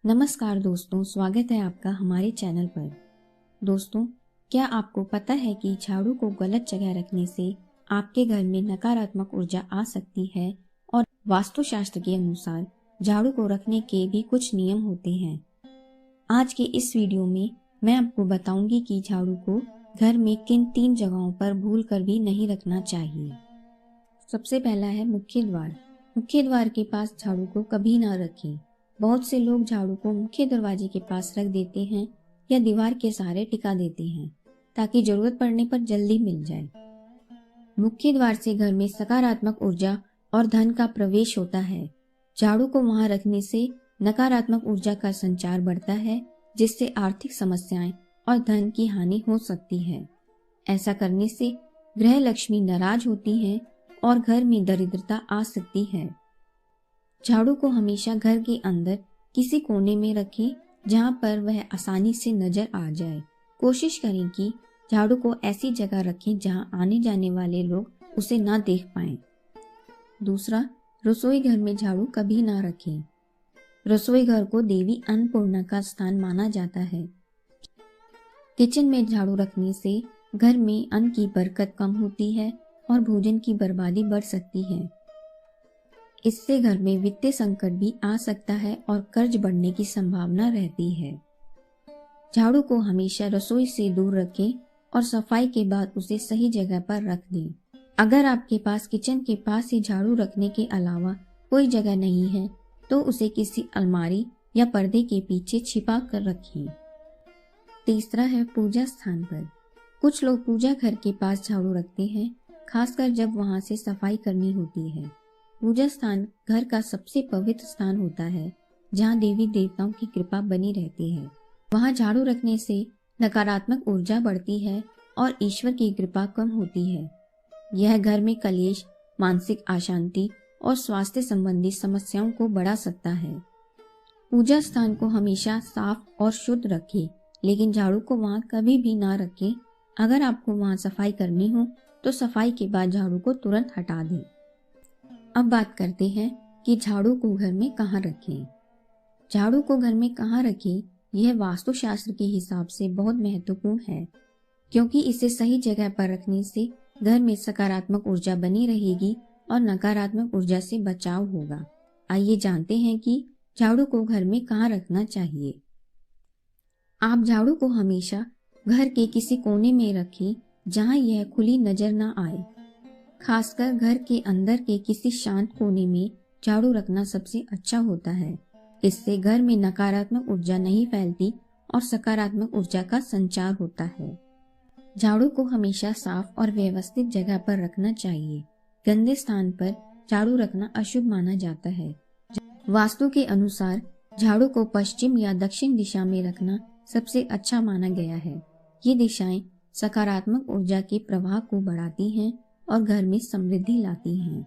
नमस्कार दोस्तों, स्वागत है आपका हमारे चैनल पर। दोस्तों, क्या आपको पता है कि झाड़ू को गलत जगह रखने से आपके घर में नकारात्मक ऊर्जा आ सकती है और वास्तुशास्त्र के अनुसार झाड़ू को रखने के भी कुछ नियम होते हैं। आज के इस वीडियो में मैं आपको बताऊंगी कि झाड़ू को घर में किन 3 जगहों पर भूल कर भी नहीं रखना चाहिए। सबसे पहला है मुख्य द्वार। मुख्य द्वार के पास झाड़ू को कभी ना रखें। बहुत से लोग झाड़ू को मुख्य दरवाजे के पास रख देते हैं या दीवार के सहारे टिका देते हैं ताकि जरूरत पड़ने पर जल्दी मिल जाए। मुख्य द्वार से घर में सकारात्मक ऊर्जा और धन का प्रवेश होता है। झाड़ू को वहां रखने से नकारात्मक ऊर्जा का संचार बढ़ता है, जिससे आर्थिक समस्याएं और धन की हानि हो सकती है। ऐसा करने से गृह लक्ष्मी नाराज होती है और घर में दरिद्रता आ सकती है। झाड़ू को हमेशा घर के अंदर किसी कोने में रखें जहां पर वह आसानी से नजर आ जाए। कोशिश करें कि झाड़ू को ऐसी जगह रखें जहां आने जाने वाले लोग उसे ना देख पाएं। दूसरा, रसोई घर में झाड़ू कभी ना रखें। रसोई घर को देवी अन्नपूर्णा का स्थान माना जाता है। किचन में झाड़ू रखने से घर में अन्न की बरकत कम होती है और भोजन की बर्बादी बढ़ सकती है। इससे घर में वित्तीय संकट भी आ सकता है और कर्ज बढ़ने की संभावना रहती है। झाड़ू को हमेशा रसोई से दूर रखें और सफाई के बाद उसे सही जगह पर रख दें। अगर आपके पास किचन के पास ही झाड़ू रखने के अलावा कोई जगह नहीं है तो उसे किसी अलमारी या पर्दे के पीछे छिपा कर रखें। तीसरा है पूजा स्थान पर। कुछ लोग पूजा घर के पास झाड़ू रखते हैं, खासकर जब वहां से सफाई करनी होती है। पूजा स्थान घर का सबसे पवित्र स्थान होता है, जहाँ देवी देवताओं की कृपा बनी रहती है। वहाँ झाड़ू रखने से नकारात्मक ऊर्जा बढ़ती है और ईश्वर की कृपा कम होती है। यह घर में कलेश, मानसिक अशांति और स्वास्थ्य संबंधी समस्याओं को बढ़ा सकता है। पूजा स्थान को हमेशा साफ और शुद्ध रखें, लेकिन झाड़ू को वहाँ कभी भी ना रखें। अगर आपको वहाँ सफाई करनी हो तो सफाई के बाद झाड़ू को तुरंत हटा दें। अब बात करते हैं कि झाड़ू को घर में कहाँ रखें। झाड़ू को घर में कहाँ रखें, यह वास्तुशास्त्र के हिसाब से बहुत महत्वपूर्ण है, क्योंकि इसे सही जगह पर रखने से घर में सकारात्मक ऊर्जा बनी रहेगी और नकारात्मक ऊर्जा से बचाव होगा। आइए जानते हैं कि झाड़ू को घर में कहाँ रखना चाहिए। आप झाड़ू को हमेशा घर के किसी कोने में रखें जहाँ यह खुली नजर न आए। खासकर घर के अंदर के किसी शांत कोने में झाड़ू रखना सबसे अच्छा होता है। इससे घर में नकारात्मक ऊर्जा नहीं फैलती और सकारात्मक ऊर्जा का संचार होता है। झाड़ू को हमेशा साफ और व्यवस्थित जगह पर रखना चाहिए। गंदे स्थान पर झाड़ू रखना अशुभ माना जाता है। वास्तु के अनुसार झाड़ू को पश्चिम या दक्षिण दिशा में रखना सबसे अच्छा माना गया है। ये दिशाएं सकारात्मक ऊर्जा के प्रवाह को बढ़ाती हैं और घर में समृद्धि लाती हैं।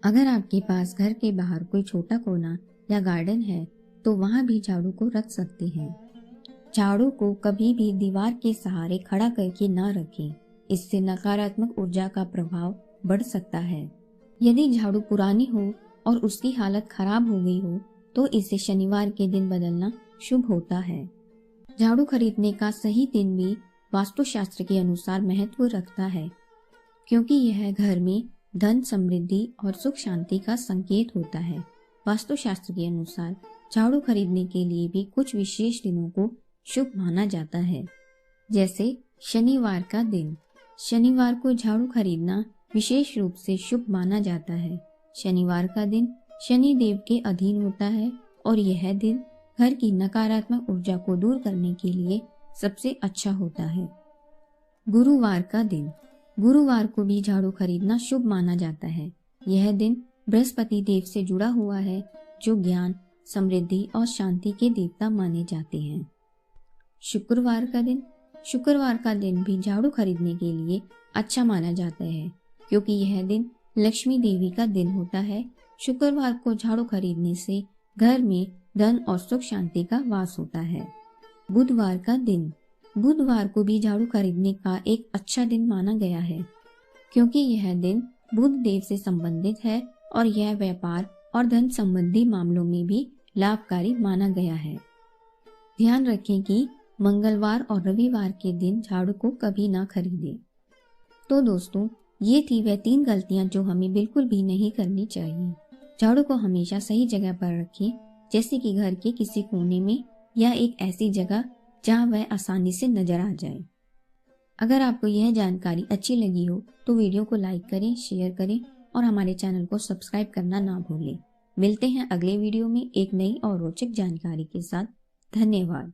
अगर आपके पास घर के बाहर कोई छोटा कोना या गार्डन है तो वहां भी झाड़ू को रख सकते हैं। झाड़ू को कभी भी दीवार के सहारे खड़ा करके ना रखें, इससे नकारात्मक ऊर्जा का प्रभाव बढ़ सकता है। यदि झाड़ू पुरानी हो और उसकी हालत खराब हो गई हो तो इसे शनिवार के दिन बदलना शुभ होता है। झाड़ू खरीदने का सही दिन भी वास्तुशास्त्र के अनुसार महत्व रखता है, क्योंकि यह घर में धन, समृद्धि और सुख शांति का संकेत होता है। वास्तुशास्त्र के अनुसार झाड़ू खरीदने के लिए भी कुछ विशेष दिनों को शुभ माना जाता है, जैसे शनिवार का दिन। शनिवार को झाड़ू खरीदना विशेष रूप से शुभ माना जाता है। शनिवार का दिन शनि देव के अधीन होता है और यह दिन घर की नकारात्मक ऊर्जा को दूर करने के लिए सबसे अच्छा होता है। गुरुवार का दिन। गुरुवार को भी झाड़ू खरीदना शुभ माना जाता है। यह दिन बृहस्पति देव से जुड़ा हुआ है, जो ज्ञान, समृद्धि और शांति के देवता माने जाते हैं। शुक्रवार का दिन। शुक्रवार का दिन भी झाड़ू खरीदने के लिए अच्छा माना जाता है, क्योंकि यह दिन लक्ष्मी देवी का दिन होता है। शुक्रवार को झाड़ू खरीदने से घर में धन और सुख शांति का वास होता है। बुधवार का दिन। बुधवार को भी झाड़ू खरीदने का एक अच्छा दिन माना गया है, क्योंकि यह दिन बुध देव से संबंधित है और यह व्यापार और धन संबंधी मामलों में भी लाभकारी माना गया है। ध्यान रखें कि मंगलवार और रविवार के दिन झाड़ू को कभी ना खरीदें। तो दोस्तों, ये थी वह 3 गलतियां जो हमें बिल्कुल भी नहीं करनी चाहिए। झाड़ू को हमेशा सही जगह पर रखें, जैसे कि घर के किसी कोने में या एक ऐसी जगह जहां वह आसानी से नजर आ जाए। अगर आपको यह जानकारी अच्छी लगी हो तो वीडियो को लाइक करें, शेयर करें और हमारे चैनल को सब्सक्राइब करना ना भूलें। मिलते हैं अगले वीडियो में एक नई और रोचक जानकारी के साथ। धन्यवाद।